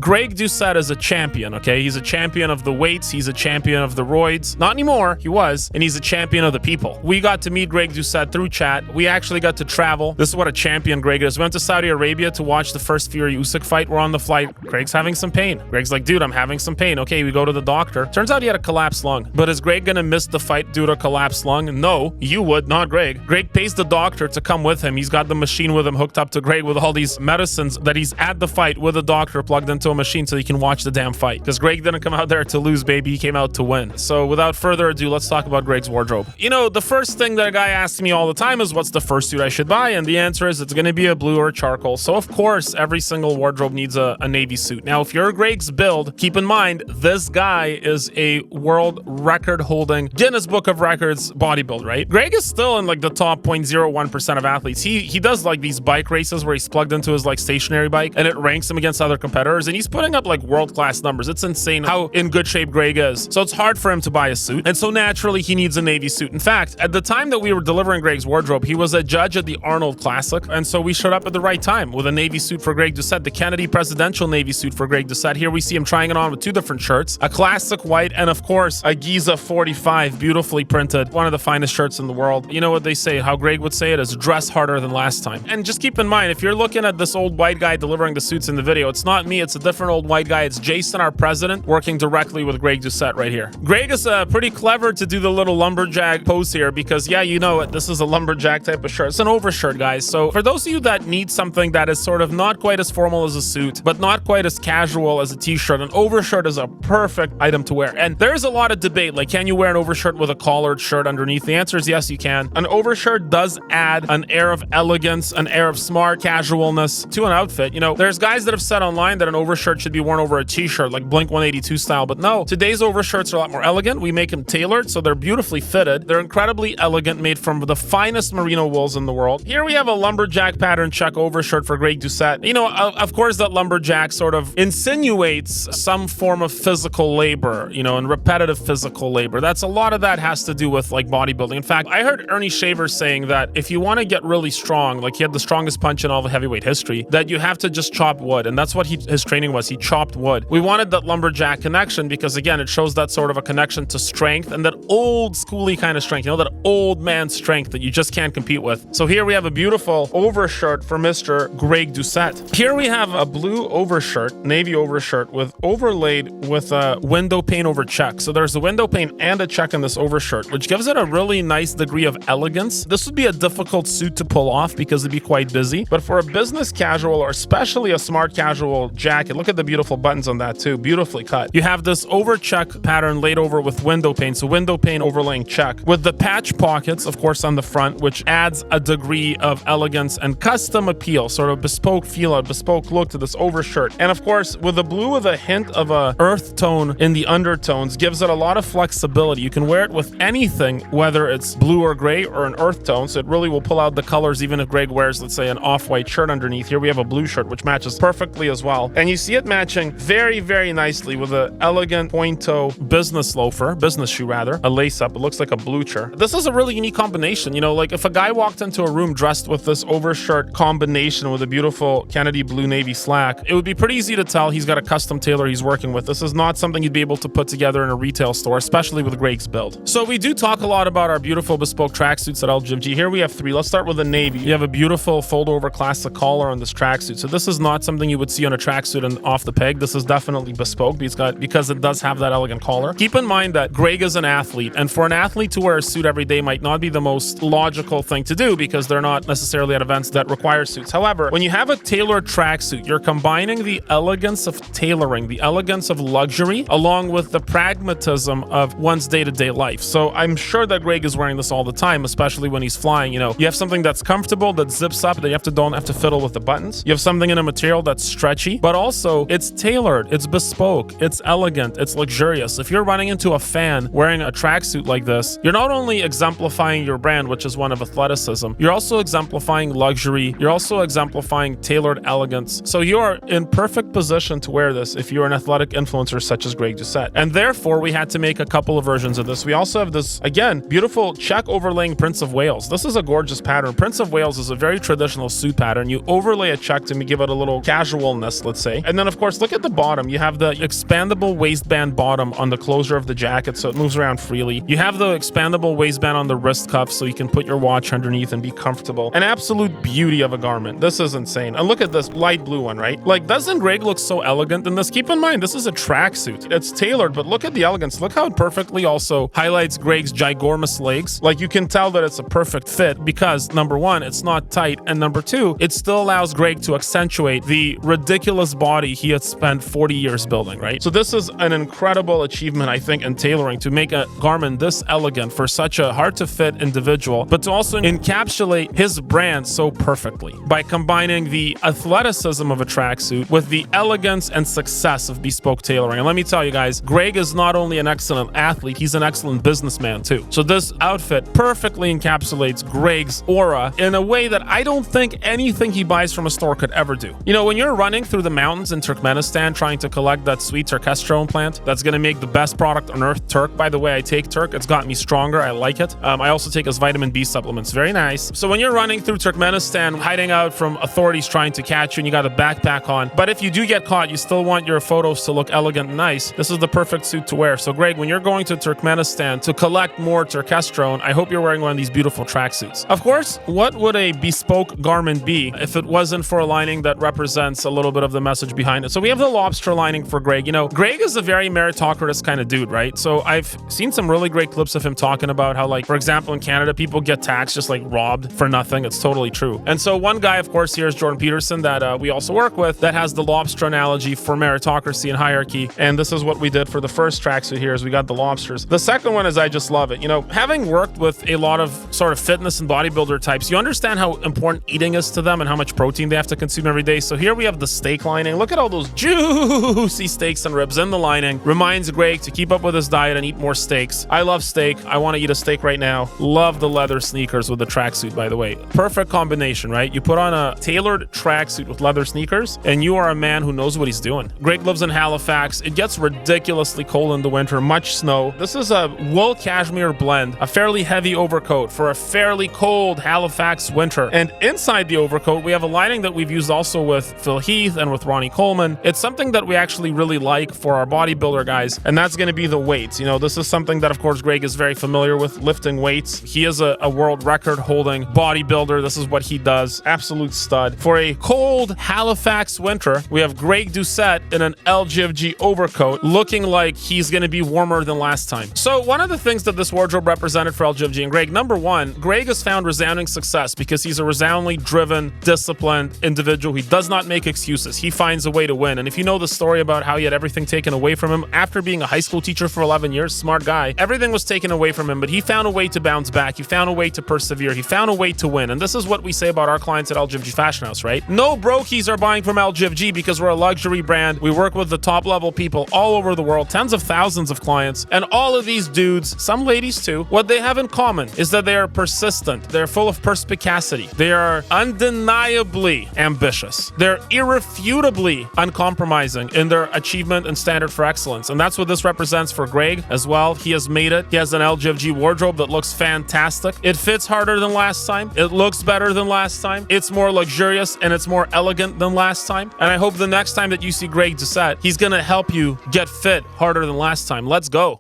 Greg Doucette is a champion, okay? He's a champion of the weights. He's a champion of the roids. Not anymore. He was. And he's a champion of the people. We got to meet Greg Doucette through chat. We actually got to travel. This is what a champion Greg is. We went to Saudi Arabia to watch the first Fury Usyk fight. We're on the flight. Greg's having some pain. Greg's like, dude, I'm having some pain. Okay, we go to the doctor. Turns out he had a collapsed lung. But is Greg gonna miss the fight due to a collapsed lung? No, you would, not Greg. Greg pays the doctor to come with him. He's got the machine with him hooked up to Greg with all these medicines that he's at the fight with a doctor plugged into a machine so he can watch the damn fight. Because Greg didn't come out there to lose, baby. He came out to win. So without further ado, let's talk about Greg's wardrobe. You know, the first thing that a guy asks me all the time is, what's the first suit I should buy? And the answer is it's going to be a blue or a charcoal. So of course, every single wardrobe needs a navy suit. Now, if you're Greg's build, keep in mind, this guy is a world record holding Guinness Book of Records bodybuilder, right? Greg is still in like the top 0.01% of athletes. He does like these bike races where he's plugged into his like stationary bike and it ranks him against other competitors, and he's putting up like world-class numbers. It's insane how in good shape Greg is. So it's hard for him to buy a suit, and so naturally he needs a navy suit. In fact, at the time that we were delivering Greg's wardrobe, he was a judge at the Arnold Classic, and so we showed up at the right time with a navy suit for Greg Doucette, the Kennedy presidential navy suit for Greg Doucette. Here we see him trying it on with two different shirts, a classic white and of course a Giza 45, beautifully printed, one of the finest shirts in the world. You know what they say, how Greg would say it is, dress harder than last time. And just keep in mind, if you're looking at this old white guy delivering the suits in the video, it's not me, it's a different old white guy. It's Jason, our president, working directly with Greg Doucette right here. Greg is pretty clever to do the little lumberjack pose here because, yeah, you know it, this is a lumberjack type of shirt. It's an overshirt, guys. So for those of you that need something that is sort of not quite as formal as a suit, but not quite as casual as a t-shirt, an overshirt is a perfect item to wear. And there's a lot of debate, like, can you wear an overshirt with a collared shirt underneath? The answer is yes, you can. An overshirt does add an air of elegance, an air of smart casualness to an outfit. You know, there's guys that have said online that an overshirt should be worn over a t-shirt, like Blink 182 style, but no, today's overshirts are a lot more elegant. We make them tailored, so they're beautifully fitted. They're incredibly elegant, made from the finest merino wools in the world. Here we have a lumberjack pattern check overshirt for Greg Doucette. You know, of course, that lumberjack sort of insinuates some form of physical labor, you know, and repetitive physical labor. That's a lot of that has to do with like bodybuilding. In fact, I heard Ernie Shaver saying that if you want to get really strong, like he had the strongest punch in all of heavyweight history, that you have to just chop wood. And that's what his training was. He chopped wood. We wanted that lumberjack connection because, again, it shows that sort of a connection to strength and that old schooly kind of strength, you know, that old man strength that you just can't compete with. So here we have a beautiful overshirt for Mr. Greg Doucette. Here we have a blue overshirt, navy overshirt with overlaid with a window pane over check. So there's a window pane and a check in this overshirt, which gives it a really nice degree of elegance. This would be a difficult suit to pull off because it'd be quite busy, but for a business casual or especially a smart casual jacket, look at the beautiful buttons on that too, beautifully cut. You have this over check pattern laid over with window pane, so window pane overlaying check with the patch pockets, of course, on the front, which adds a degree of elegance and custom appeal, sort of bespoke feel, a bespoke look to this overshirt. And of course, with the blue with a hint of a earth tone in the undertones, gives it a lot of flexibility. You can wear it with anything, whether it's blue or gray or an earth tone, so it really will pull out the colors even if Greg wears, let's say, an off-white shirt underneath. Here we have a blue shirt, which matches perfectly as well. And you see it matching very, very nicely with an elegant point toe business loafer, business shoe rather, a lace-up. It looks like a blucher. This is a really unique combination. You know, like if a guy walked into a room dressed with this overshirt combination with a beautiful Kennedy blue navy slack, it would be pretty easy to tell he's got a custom tailor he's working with. This is not something you'd be able to put together in a retail store, especially with Greg's build. So we do talk a lot about our beautiful bespoke tracksuits at LGMG. Here we have three. Let's start with the navy. You have a beautiful fold-over classic collar on this tracksuit. So this is not something you would see on a tracksuit and off the peg. This is definitely bespoke because it does have that elegant collar. Keep in mind that Greg is an athlete, and for an athlete to wear a suit every day might not be the most logical thing to do because they're not necessarily at events that require suits. However, when you have a tailored tracksuit, you're combining the elegance of tailoring, the elegance of luxury, along with the pragmatism of one's day-to-day life. So I'm sure that Greg is wearing this all the time, especially when he's flying. You know, you have something that's comfortable, that zips up, that you don't have to fiddle with the buttons. You have something in a material that's stretchy, but also it's tailored, it's bespoke, it's elegant, it's luxurious. If you're running into a fan wearing a tracksuit like this, you're not only exemplifying your brand, which is one of athleticism, you're also exemplifying luxury, you're also exemplifying tailored elegance. So you are in perfect position to wear this if you're an athletic influencer such as Greg Doucette. And therefore, we had to make a couple of versions of this. We also have this, again, beautiful check overlaying Prince of Wales. This is a gorgeous pattern. Prince of Wales is a very traditional suit pattern. You overlay a check to give it a little casualness, let's say. And then, of course, look at the bottom. You have the expandable waistband bottom on the closure of the jacket, so it moves around freely. You have the expandable waistband on the wrist cuff, so you can put your watch underneath and be comfortable. An absolute beauty of a garment. This is insane. And look at this light blue one, right? Like, doesn't Greg look so elegant in this? Keep in mind, this is a tracksuit. It's tailored, but look at the elegance. Look how it perfectly also highlights Greg's ginormous legs. Like, you can tell that it's a perfect fit because, number one, it's not tight, and number two, it still allows Greg to accentuate the ridiculous body he had spent 40 years building, right? So this is an incredible achievement, I think, in tailoring to make a garment this elegant for such a hard-to-fit individual, but to also encapsulate his brand so perfectly by combining the athleticism of a tracksuit with the elegance and success of bespoke tailoring. And let me tell you guys, Greg is not only an excellent athlete, he's an excellent businessman too. So this outfit perfectly encapsulates Greg's aura in a way that I don't think anything he buys from a store could ever do. You know, when you're running through the mountains in Turkmenistan trying to collect that sweet turkestrone plant that's going to make the best product on earth, Turk, by the way, I take Turk. It's got me stronger. I like it. I also take his vitamin B supplements. Very nice. So when you're running through Turkmenistan, hiding out from authorities trying to catch you and you got a backpack on, but if you do get caught, you still want your photos to look elegant and nice, this is the perfect suit to wear. So Greg, when you're going to Turkmenistan to collect more turkestrone, I hope you're wearing one of these beautiful tracksuits. Of course, what would a bespoke garment be if it wasn't for a lining that represents a little bit of the message behind it? So we have the lobster lining for Greg. You know, Greg is a very meritocratic kind of dude, right? So I've seen some really great clips of him talking about how, like, for example, in Canada, people get taxed just like robbed for nothing. It's totally true. And so one guy, of course, here is Jordan Peterson that we also work with that has the lobster analogy for meritocracy and hierarchy. And this is what we did for the first tracksuit here is we got the lobsters. The second one is I just love it. You know, having worked with a lot of sort of fitness and bodybuilder types, you understand how important eating is to them and how much protein they have to consume every day. So here we have the steak lining. Look at all those juicy steaks and ribs in the lining. Reminds Greg to keep up with his diet and eat more steaks. I love steak. I want to eat a steak right now. Love the leather sneakers with the tracksuit, by the way. Perfect combination, right? You put on a tailored tracksuit with leather sneakers and you are a man who knows what he's doing. Greg lives in Halifax. It gets ridiculously cold in the winter, much snow. This is a wool cashmere blend, a fairly heavy overcoat for a fairly cold Halifax winter. And inside the overcoat, we have a lining that we've used also with Phil Heath and with Ronnie Coleman. It's something that we actually really like for our bodybuilder guys, and that's going to be the weights. You know, this is something that, of course, Greg is very familiar with, lifting weights. He is a world record holding bodybuilder. This is what he does. Absolute stud. For a cold Halifax winter, we have Greg Doucette in an LGFG overcoat looking like he's going to be warmer than last time. So one of the things that this wardrobe represented for LGFG and Greg, number one, Greg has found resounding success because he's a resoundingly driven, disciplined individual. He does not make excuses. He finds a way to win. And if you know the story about how he had everything taken away from him after being a high school teacher for 11 years, smart guy, everything was taken away from him, but he found a way to bounce back. He found a way to persevere. He found a way to win. And this is what we say about our clients at LGFG Fashion House, right? No brokies are buying from LGFG because we're a luxury brand. We work with the top level people all over the world, tens of thousands of clients. And all of these dudes, some ladies too, what they have in common is that they are persistent. They're full of perspicacity. They are undeniably ambitious. They're irrefutably uncompromising in their achievement and standard for excellence. And that's what this represents for Greg as well. He has made it. He has an LGFG wardrobe that looks fantastic. It fits harder than last time. It looks better than last time. It's more luxurious and it's more elegant than last time. And I hope the next time that you see Greg Doucette, he's going to help you get fit harder than last time. Let's go.